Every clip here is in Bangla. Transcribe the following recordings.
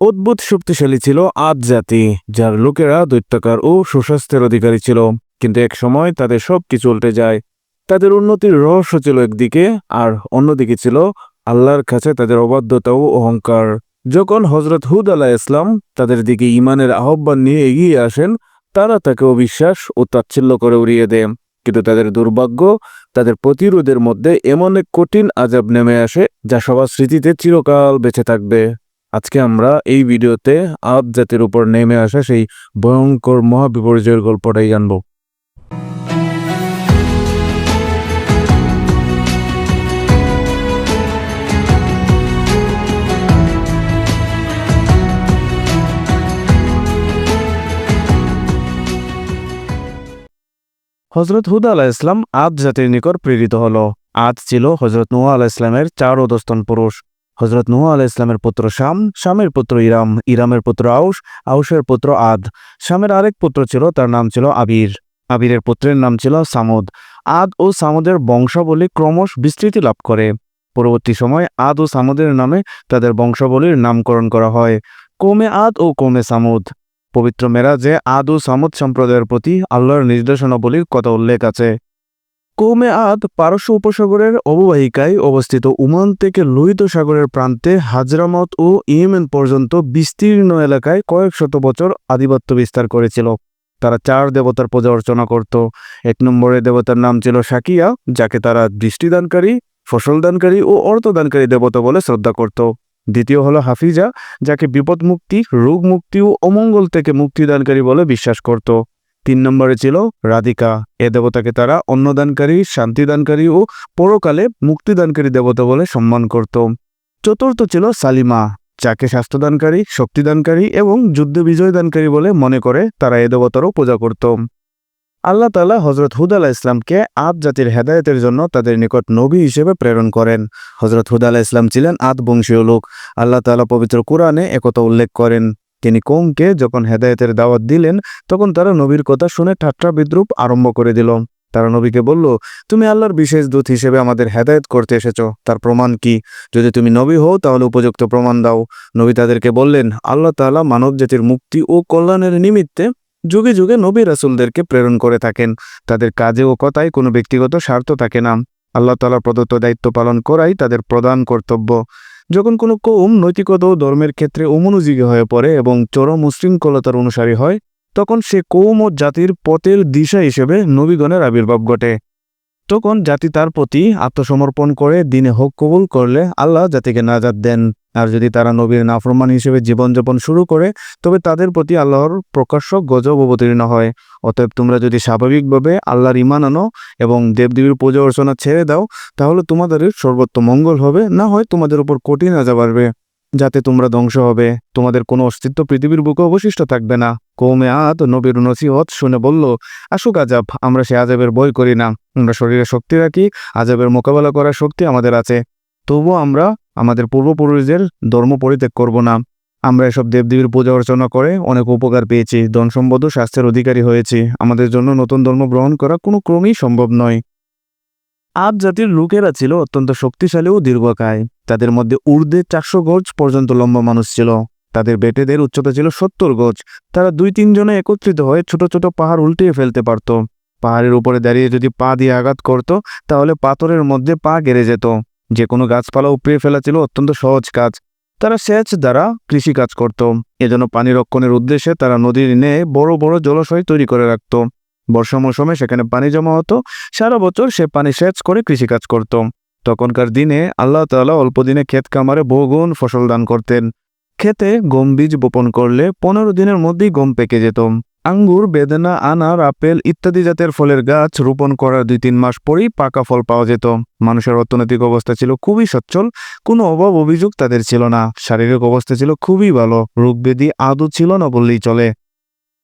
অদ্ভুত শক্তিশালী ছিল আদ জাতি, যার লোকেরা দৈত্যাকার ও সুস্বাস্থ্যের অধিকারী ছিল। কিন্তু এক সময় তাদের সবকিছু উল্টে যায়। তাদের উন্নতির রহস্য ছিল একদিকে, আর অন্যদিকে ছিল আল্লাহর কাছে তাদের অবাধ্যতা ও অহংকার। যখন হযরত হুদ আলাইহিস ইসলাম তাদের দিকে ঈমানের আহ্বান নিয়ে এগিয়ে আসেন, তারা তাকে অবিশ্বাস ও তাচ্ছিল্য করে উড়িয়ে দেয়। কিন্তু তাদের দুর্ভাগ্য, তাদের প্রতিরোধের মধ্যে এমন এক কঠিন আযাব নেমে আসে যা সবার স্মৃতিতে চিরকাল বেঁচে থাকবে। আজকে আমরা এই ভিডিওতে আদ জাতির উপর নেমে আসা সেই ভয়ঙ্কর মহাবিপর্যয়ের গল্পটাই জানব। হযরত হুদ আলাইহিস ইসলাম আদ জাতির নিকট প্রেরিত হলো। আদ ছিল হযরত নূহ আলাইহিস ইসলামের চার অধস্তন পুরুষ। হযরত নূহ আলাইহিস ইসলামের পুত্র শাম, শামের পুত্র ইরাম, ইরামের পুত্র আউস, আউসের পুত্র আদ। শামের আরেক পুত্র ছিল, তার নাম ছিল আবির। আবিরের পুত্রের নাম ছিল সামুদ। আদ ও সামুদের বংশাবলী ক্রমশ বিস্তৃতি লাভ করে। পরবর্তী সময় আদ ও সামুদের নামে তাদের বংশাবলীর নামকরণ করা হয় কৌমে আদ ও কৌমে সামুদ। পবিত্র মেরাজে আদ ও সামুদ সম্প্রদায়ের প্রতি আল্লাহর নির্দেশনাবলীর কথা উল্লেখ আছে। কৌমে আদ পারস্য উপসাগরের অববাহিকায় অবস্থিত ওমান থেকে লোহিত সাগরের প্রান্তে হাজরামত ও ইয়েমেন পর্যন্ত বিস্তীর্ণ এলাকায় কয়েক শত বছর আধিপত্য বিস্তার করেছিল। তারা চার দেবতার পূজা অর্চনা করত। এক নম্বরের দেবতার নাম ছিল শাকিয়া, যাকে তারা দৃষ্টিদানকারী, ফসলদানকারী ও অর্থদানকারী দেবতা বলে শ্রদ্ধা করত। দ্বিতীয় হলো হাফিজা, যাকে বিপদ মুক্তি, রোগ মুক্তি ও অমঙ্গল থেকে মুক্তিদানকারী বলে বিশ্বাস করত। তিন নম্বরে ছিল রাধিকা। এ দেবতাকে তারা অন্নদানকারী, শান্তিদানকারী ও পরকালে মুক্তিদানকারী দেবতা বলে সম্মান করত। চতুর্থ ছিল সালিমা, যাকে স্বাস্থ্যদানকারী, শক্তিদানকারী এবং যুদ্ধে বিজয়দানকারী বলে মনে করে তারা এ দেবতারও পূজা করত। আল্লাহ তাআলা হযরত হুদ আলাইহিস ইসলামকে আদ জাতির হেদায়েতের জন্য তাদের নিকট নবী হিসেবে প্রেরণ করেন। হযরত হুদ আলাইহিস ইসলাম ছিলেন আদ বংশীয় লোক। আল্লাহ তাআলা পবিত্র কুরআনে একথা উল্লেখ করেন। তিনি কওমকে যখন হেদায়েতের দাওয়াত দিলেন, তখন তারা নবীর কথা শুনে ঠাট্টা বিদ্রুপ আরম্ভ করে দিল। তারা নবীকে বলল, তুমি আল্লাহর বিশেষ দূত হিসেবে আমাদের হেদায়েত করতে এসেছো, তার প্রমাণ কি? যদি তুমি নবী হও তাহলে উপযুক্ত প্রমাণ দাও। নবী তাদেরকে বললেন, আল্লাহ তাআলা মানব জাতির মুক্তি ও কল্যাণের নিমিত্তে যুগে যুগে নবী রাসূলদেরকে প্রেরণ করে থাকেন। তাদের কাজে ও কথায় কোনো ব্যক্তিগত স্বার্থ থাকে না। আল্লাহ তাআলা প্রদত্ত দায়িত্ব পালন করাই তাদের প্রধান কর্তব্য। যখন কোনো কওম নৈতিকতা ও ধর্মের ক্ষেত্রে অমনোযোগী হয়ে পড়ে এবং চরম উশৃঙ্খলতার অনুসারী হয়, তখন সে কওম ও জাতির পথের দিশা হিসেবে নবীগণের আবির্ভাব ঘটে। তখন জাতি তার প্রতি আত্মসমর্পণ করে দিনে হক কবুল করলে আল্লাহ জাতিকে নাজাত দেন। আর যদি তারা নবীর নাফরমান হিসেবে জীবনযাপন শুরু করে, তবে তাদের প্রতি আল্লাহর প্রকাশ্য গজব অবতীর্ণ হয়। অতএব তোমরা যদি স্বাভাবিকভাবে আল্লাহর ঈমান আনো এবং দেবদেবীর পূজা অর্চনা ছেড়ে দাও, তাহলে তোমাদের সর্বোত্তম মঙ্গল হবে, না হয় তোমাদের উপর কঠিন আযাব আসবে, যাতে তোমরা ধ্বংস হবে। তোমাদের কোনো অস্তিত্ব পৃথিবীর বুকে অবশিষ্ট থাকবে না। কওমে আদ নবীর নসিহত শুনে বলল, আসুক আযাব, আমরা সে আযাবের ভয় করি না। আমরা শরীরে শক্তি রাখি, আযাবের মোকাবেলা করার শক্তি আমাদের আছে। তবুও আমরা আমাদের পূর্বপুরুষদের ধর্ম পরিত্যাগ করব না। আমরা এসব দেবদেবীর পূজা অর্চনা করে অনেক উপকার পেয়েছি, ধন সম্পদ ও স্বাস্থ্যের অধিকারী হয়েছি। আমাদের জন্য নতুন ধর্ম গ্রহণ করা কোনো ক্রমেই সম্ভব নয়। আদ জাতির লোকেরা ছিল অত্যন্ত শক্তিশালী ও দীর্ঘকায়। তাদের মধ্যে ঊর্ধ্বে 400 গজ পর্যন্ত লম্বা মানুষ ছিল। তাদের বেটেদের উচ্চতা ছিল 70 গজ। তারা 2-3 জনে একত্রিত হয়ে ছোট ছোট পাহাড় উল্টিয়ে ফেলতে পারত। পাহাড়ের উপরে দাঁড়িয়ে যদি পা দিয়ে আঘাত করত, তাহলে পাথরের মধ্যে পা গেড়ে যেত। যে কোনো গাছপালা উপড়িয়ে ফেলা ছিল অত্যন্ত সহজ কাজ। তারা সেচ দ্বারা কৃষি কাজ করত। এজন্য পানি রক্ষণের উদ্দেশ্যে তারা নদীর ন্যায় বড় বড় জলাশয় তৈরি করে রাখত। বর্ষা মৌসুমে সেখানে পানি জমা হতো। সারা বছর সে পানি সেচ করে কৃষিকাজ করত। তখনকার দিনে আল্লাহ তাআলা অল্প দিনে ক্ষেত খামারে বহুগুণ ফসল দান করতেন। ক্ষেতে গম বীজ বপন করলে 15 দিনের মধ্যেই গম পেকে যেত। আঙ্গুর, বেদানা, আনার, আপেল ইত্যাদি জাতের ফলের গাছ রোপণ করার 2-3 মাস পরেই পাকা ফল পাওয়া যেত। মানুষের অর্থনৈতিক অবস্থা ছিল খুবই সচ্ছল, কোনো অভাব অভিযোগ তাদের ছিল না। শারীরিক অবস্থা ছিল খুবই ভালো, রোগ ব্যাধি আদৌ ছিল না বললেই চলে।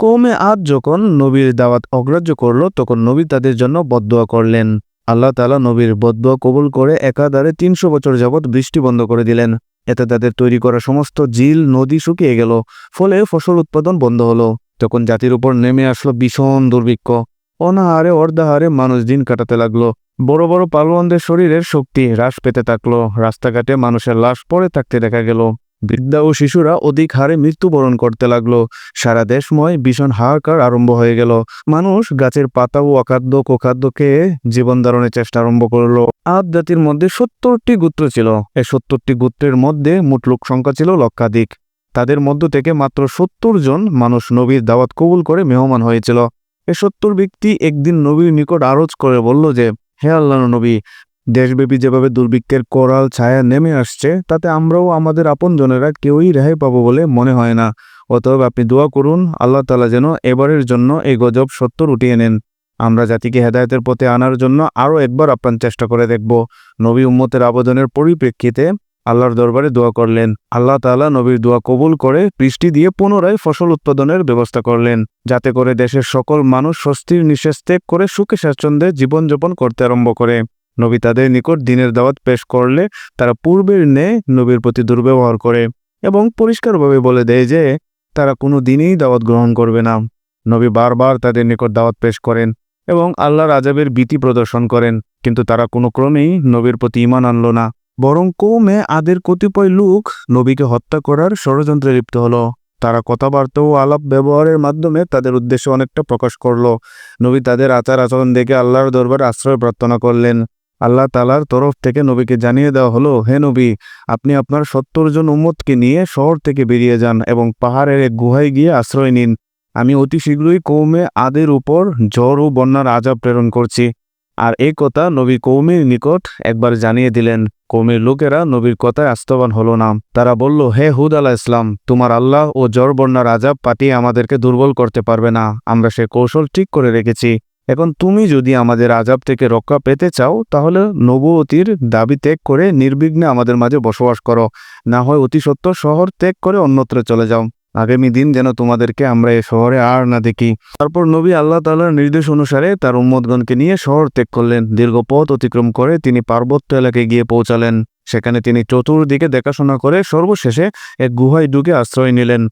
কওমে আদ যখন নবীর দাওয়াত অগ্রাহ্য করল, তখন নবী তাদের জন্য বদদোয়া করলেন। আল্লাহ তাআলা নবীর বদদোয়া কবুল করে একাধারে 300 বছর যাবৎ বৃষ্টি বন্ধ করে দিলেন। এতে তাদের তৈরি করা সমস্ত ঝিল নদী শুকিয়ে গেল। ফলে ফসল উৎপাদন বন্ধ হলো। তখন জাতির উপর নেমে আসলো ভীষণ দুর্ভিক্ষ। অনাহারে অর্ধাহারে মানুষ দিন কাটাতে লাগলো। বড় বড় পালোয়ানদের শরীরের শক্তি হ্রাস পেতে থাকলো। রাস্তাঘাটে মানুষের লাশ পড়ে থাকতে দেখা গেল। বৃদ্ধা ও শিশুরা অধিক হারে মৃত্যুবরণ করতে লাগলো। সারা দেশময় ভীষণ হাহাকার আরম্ভ হয়ে গেল। মানুষ গাছের পাতা ও অখাদ্য কুখাদ্য খেয়ে জীবন ধারণের চেষ্টা আরম্ভ করলো। আদ জাতির মধ্যে 70টি গোত্র ছিল। এই 70টি গোত্রের মধ্যে মোট লোক সংখ্যা ছিল লক্ষাধিক। তাদের মধ্য থেকে মাত্র 70 জন মানুষ নবীর দাওয়াত কবুল করে মেহমান হয়েছিল। এই 70 ব্যক্তি একদিন নবীর নিকট আরজ করে বলল যে, হে আল্লাহর নবী, দেশব্যাপী যেভাবে দুর্ভিক্ষের করাল ছায়া নেমে আসছে, তাতে আমরাও আমাদের আপনজনেরা কেউই রেহাই পাবো বলে মনে হয় না। অতএব আপনি দোয়া করুন আল্লাহ তাআলা যেন এবারের জন্য এই গজব 70 উঠিয়ে নেন। আমরা জাতিকে হেদায়েতের পথে আনার জন্য আরও একবার আপ্রাণ চেষ্টা করে দেখব। নবী উম্মতের আবেদনের পরিপ্রেক্ষিতে আল্লাহর দরবারে দোয়া করলেন। আল্লাহ তাআলা নবীর দোয়া কবুল করে বৃষ্টি দিয়ে পুনরায় ফসল উৎপাদনের ব্যবস্থা করলেন, যাতে করে দেশের সকল মানুষ স্বস্তির নিঃশ্বাস ত্যাগ করে সুখে স্বাচ্ছন্দ্যে জীবনযাপন করতে আরম্ভ করে। নবী তাদের নিকট দ্বীনের দাওয়াত পেশ করলে তারা পূর্বের ন্যায় নবীর প্রতি দুর্ব্যবহার করে এবং পরিষ্কারভাবে বলে দেয় যে তারা কোনো দিনই দাওয়াত গ্রহণ করবে না। নবী বারবার তাদের নিকট দাওয়াত পেশ করেন এবং আল্লাহর আযাবের ভীতি প্রদর্শন করেন, কিন্তু তারা কোনো ক্রমেই নবীর প্রতি ঈমান আনল না। বরং কওমে আদের কতিপয় লোক নবীকে হত্যা করার ষড়যন্ত্রে লিপ্ত হলো। তারা কথাবার্তা ও আলাপ ব্যবহারের মাধ্যমে তাদের উদ্দেশ্য অনেকটা প্রকাশ করল। নবী তাদের আচার আচরণ দেখে আল্লাহর দরবারে আশ্রয় প্রার্থনা করলেন। আল্লাহ তাআলার তরফ থেকে নবীকে জানিয়ে দেওয়া হলো, হে নবী, আপনি আপনার 70 জন উম্মতকে নিয়ে শহর থেকে বেরিয়ে যান এবং পাহাড়ের এক গুহায় গিয়ে আশ্রয় নিন। আমি অতি শীঘ্রই কওমে আদের উপর ঝড় ও বন্যার আযাব প্রেরণ করছি। আর এই কথা নবী কওমের নিকট একবার জানিয়ে দিলেন। কওমের লোকেরা নবীর কথায় আস্থবান হলো না। তারা বলল, হে হুদ আলাইহিস সালাম, তোমার আল্লাহ ও ঝড় বন্যার আযাব পাঠিয়ে আমাদেরকে দুর্বল করতে পারবে না। আমরা সে কৌশল ঠিক করে রেখেছি। এখন তুমি যদি আমাদের আযাব থেকে রক্ষা পেতে চাও, তাহলে নবুয়তির দাবি ত্যাগ করে নির্বিঘ্নে আমাদের মাঝে বসবাস করো, না হয় অতি সত্বর শহর ত্যাগ করে অন্যত্র চলে যাও। আগামী দিন যেন তোমাদেরকে আমরা এ শহরে আর না দেখি। তারপর নবী আল্লাহ তাআলার নির্দেশ অনুসারে তার উম্মতগণকে নিয়ে শহর ত্যাগ করলেন। দীর্ঘ পথ অতিক্রম করে তিনি পার্বত্য এলাকায় গিয়ে পৌঁছালেন। সেখানে তিনি চতুর্দিকে দেখাশোনা করে সর্বশেষে এক গুহায় ঢুকে আশ্রয় নিলেন।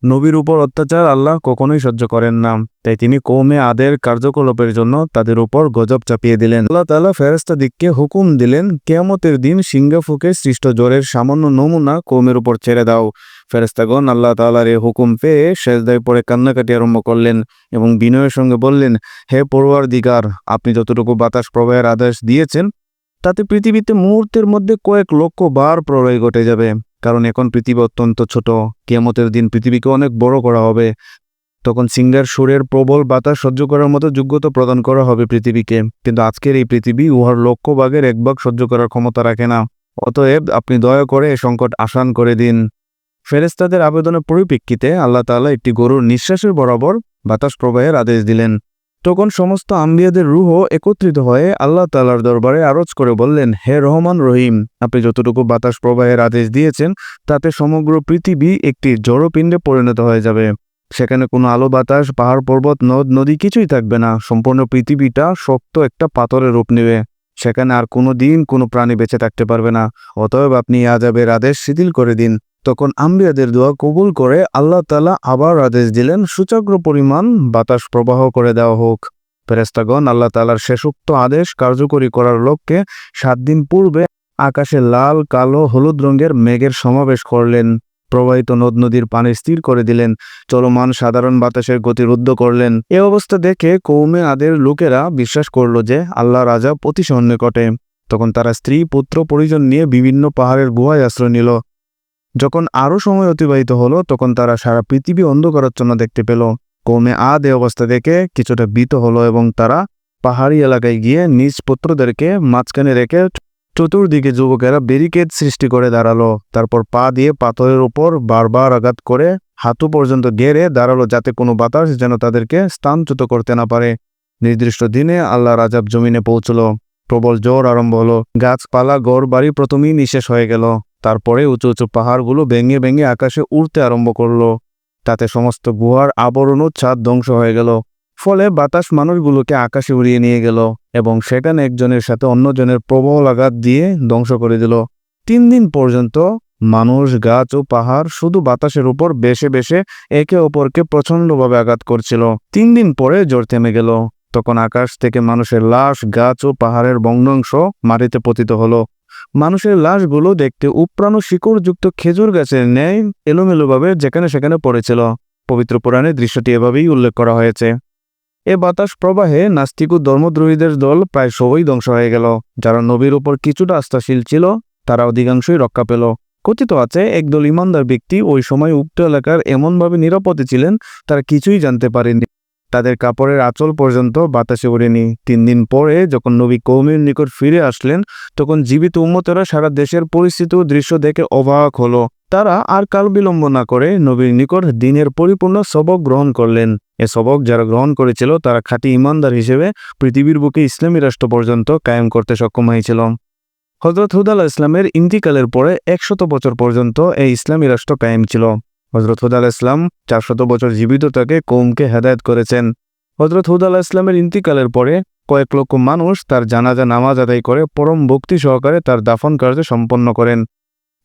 নবীর উপর অত্যাচার আল্লাহ কখনোই সহ্য করেন না, তাই তিনি কওমে আদের কার্যকলাপের জন্য তাদের উপর গজব চাপিয়ে দিলেন। আল্লাহ তাআলা ফেরেশতাদিগকে হুকুম দিলেন, কিয়ামতের দিন সিংহা ফুঁকে সৃষ্ট জ্বরের সামান্য নমুনা কওমের উপর ছেড়ে দাও। ফেরেশতাগণ আল্লাহ তাআলার এই হুকুম পেয়ে সেজদায় পড়ে কান্নাকাটি আরম্ভ করলেন এবং বিনয়ের সঙ্গে বললেন, হে পরওয়ারদিগার, আপনি যতটুকু বাতাস প্রবাহের আদেশ দিয়েছেন, তাতে পৃথিবীতে মুহূর্তের মধ্যে কয়েক লক্ষ বার প্রলয় ঘটে যাবে। কারণ এখন পৃথিবী অত্যন্ত ছোট। কিয়ামতের দিন পৃথিবীকে অনেক বড় করা হবে। তখন সিংহার সুরের প্রবল বাতাস সহ্য করার মতো যোগ্যতা প্রদান করা হবে পৃথিবীকে। কিন্তু আজকের এই পৃথিবী উহার লক্ষ ভাগের 1 ভাগ সহ্য করার ক্ষমতা রাখে না। অতএব আপনি দয়া করে এ সংকট আসান করে দিন। ফেরেশতাদের আবেদনের পরিপ্রেক্ষিতে আল্লাহ তাআলা একটি গরুর নিঃশ্বাসের বরাবর বাতাস প্রবাহের আদেশ দিলেন। তখন সমস্ত আম্বিয়াদের রূহ একত্রিত হয়ে আল্লাহ তাআলার দরবারে আরজ করে বললেন, হে রহমান রহিম, আপনি যতটুকু বাতাস প্রবাহের আদেশ দিয়েছেন, তাতে সমগ্র পৃথিবী একটি জড়পিণ্ডে পরিণত হয়ে যাবে। সেখানে কোনো আলো বাতাস, পাহাড় পর্বত, নদ নদী কিছুই থাকবে না। সম্পূর্ণ পৃথিবীটা শক্ত একটা পাথরের রূপ নেবে। সেখানে আর কোনো দিন কোনো প্রাণী বেঁচে থাকতে পারবে না। অতএব আপনি আযাবের আদেশ শিথিল করে দিন। তখন আম্বিয়াদের দোয়া কবুল করে আল্লাহ তাআলা আবার আদেশ দিলেন, সূচক্র পরিমাণ বাতাস প্রবাহ করে দেওয়া হোক। ফেরেশতাগণ আল্লাহ তাআলার শেষোক্ত আদেশ কার্যকরী করার লক্ষ্যে 7 দিন পূর্বে আকাশে লাল, কালো, হলুদ রঙের মেঘের সমাবেশ করলেন। প্রবাহিত নদ নদীর পানি স্থির করে দিলেন। চলমান সাধারণ বাতাসের গতি রুদ্ধ করলেন। এ অবস্থা দেখে কওমে আদের লোকেরা বিশ্বাস করল যে আল্লাহর আযাব অতি সন্নিকটে। তখন তারা স্ত্রী, পুত্র, পরিজন নিয়ে বিভিন্ন পাহাড়ের গুহায় আশ্রয় নিল। যখন আরও সময় অতিবাহিত হলো, তখন তারা সারা পৃথিবী অন্ধকারাচ্ছন্ন দেখতে পেল। কওমে আদ এ অবস্থা দেখে কিছুটা ভীত হলো এবং তারা পাহাড়ি এলাকায় গিয়ে নিজ পুত্রদেরকে মাঝখানে রেখে চতুর্দিকে যুবকেরা ব্যারিকেড সৃষ্টি করে দাঁড়ালো। তারপর পা দিয়ে পাথরের উপর বারবার আঘাত করে হাঁটু পর্যন্ত গেড়ে দাঁড়ালো, যাতে কোনো বাতাস যেন তাদেরকে স্থানচ্যুত করতে না পারে। নির্দিষ্ট দিনে আল্লাহর আযাব জমিনে পৌঁছল। প্রবল জ্বর আরম্ভ হলো। গাছপালা, ঘর বাড়ি প্রথমেই নিঃশেষ হয়ে গেল। তারপরে উঁচু উঁচু পাহাড়গুলো ভেঙে ভেঙে আকাশে উড়তে আরম্ভ করলো। তাতে সমস্ত গুহার আবরণ ও ছাদ ধ্বংস হয়ে গেল। ফলে বাতাস মানুষগুলোকে আকাশে উড়িয়ে নিয়ে গেল এবং সেখানে একজনের সাথে অন্যজনের প্রবল আঘাত দিয়ে ধ্বংস করে দিল। 3 দিন পর্যন্ত মানুষ, গাছ ও পাহাড় শুধু বাতাসের উপর বেশে বেশে একে অপরকে প্রচণ্ডভাবে আঘাত করছিল। 3 দিন পরে জ্বর থেমে গেল। তখন আকাশ থেকে মানুষের লাশ, গাছ ও পাহাড়ের ভগ্নাংশ মাটিতে পতিত হলো। মানুষের লাশগুলো দেখতে উপড়ানো শিকড়যুক্ত খেজুর গাছের ন্যায় এলোমেলোভাবে যেখানে সেখানে পড়েছিল। পবিত্র পুরাণে দৃশ্যটি এভাবেই উল্লেখ করা হয়েছে। এ বাতাস প্রবাহে নাস্তিক ও ধর্মদ্রোহীদের দল প্রায় সবই ধ্বংস হয়ে গেল। যারা নবীর উপর কিছুটা আস্থাশীল ছিল তারা অধিকাংশই রক্ষা পেল। কথিত আছে একদল ইমানদার ব্যক্তি ওই সময় উক্ত এলাকার এমনভাবে নিরাপদে ছিলেন তারা কিছুই জানতে পারেনি। তাদের কাপড়ের আঁচল পর্যন্ত বাতাসে ওড়েনি। 3 দিন পরে যখন নবী কওমের নিকট ফিরে আসলেন তখন জীবিত উম্মতেরা সারা দেশের পরিস্থিতি ও দৃশ্য দেখে অবাক হলো। তারা আর কাল বিলম্ব না করে নবীর নিকট দ্বীনের পরিপূর্ণ সবক গ্রহণ করলেন। এ সবক যারা গ্রহণ করেছিল তারা খাঁটি ইমানদার হিসেবে পৃথিবীর বুকে ইসলামী রাষ্ট্র পর্যন্ত কায়েম করতে সক্ষম হয়েছিল। হযরত হুদ আলাইহিস সালামের ইন্তিকালের পরে 100 বছর পর্যন্ত এই ইসলামী রাষ্ট্র কায়েম ছিল। হযরত হুদ আলাইহিস সালাম 400 বছর জীবিত থেকে কওমকে হেদায়েত করেছেন। হযরত হুদ আলাইহিস সালামের ইন্তিকালের পরে কয়েক লক্ষ মানুষ তার জানাজা নামাজ আদায় করে পরম ভক্তি সহকারে তার দাফন কার্য সম্পন্ন করেন।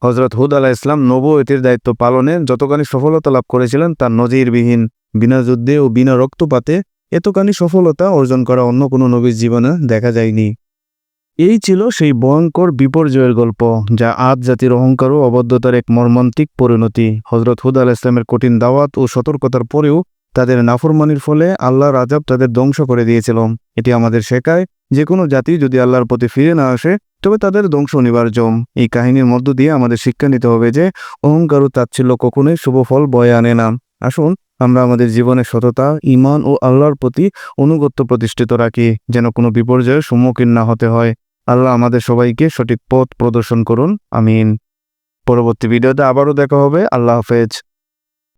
হযরত হুদ আলাইহিস সালাম নবুয়তির দায়িত্ব পালনে যতখানি সফলতা লাভ করেছিলেন তা নজিরবিহীন। বিনা যুদ্ধে ও বিনা রক্তপাতে এতখানি সফলতা অর্জন করা অন্য কোনো নবীর জীবনে দেখা যায়নি। এই ছিল সেই ভয়ঙ্কর বিপর্যয়ের গল্প, যা আদ জাতির অহংকার ও অবদ্ধতার এক মর্মান্তিক পরিণতি। হযরত হুদ আলাইহিস সালামের কঠিন দাওয়াত ও সতর্কতার পরেও তাদের নাফরমানির ফলে আল্লাহর আযাব তাদের ধ্বংস করে দিয়েছিল। এটি আমাদের শেখায় যে কোনো জাতি যদি আল্লাহর প্রতি ফিরে না আসে তবে তাদের ধ্বংস অনিবার্য। এই কাহিনীর মধ্য দিয়ে আমাদের শিক্ষা নিতে হবে যে অহংকার ও তাচ্ছিল্য কখনোই শুভ ফল বয়ে আনে না। আসুন আমরা আমাদের জীবনে সততা, ঈমান ও আল্লাহর প্রতি আনুগত্য প্রতিষ্ঠিত রাখি, যেন কোনো বিপর্যয়ের সম্মুখীন না হতে হয়। আল্লাহ আমাদের সবাইকে সঠিক পথ প্রদর্শন করুন। আমিন। পরবর্তী ভিডিওতে আবারও দেখা হবে। আল্লাহ হাফেজ।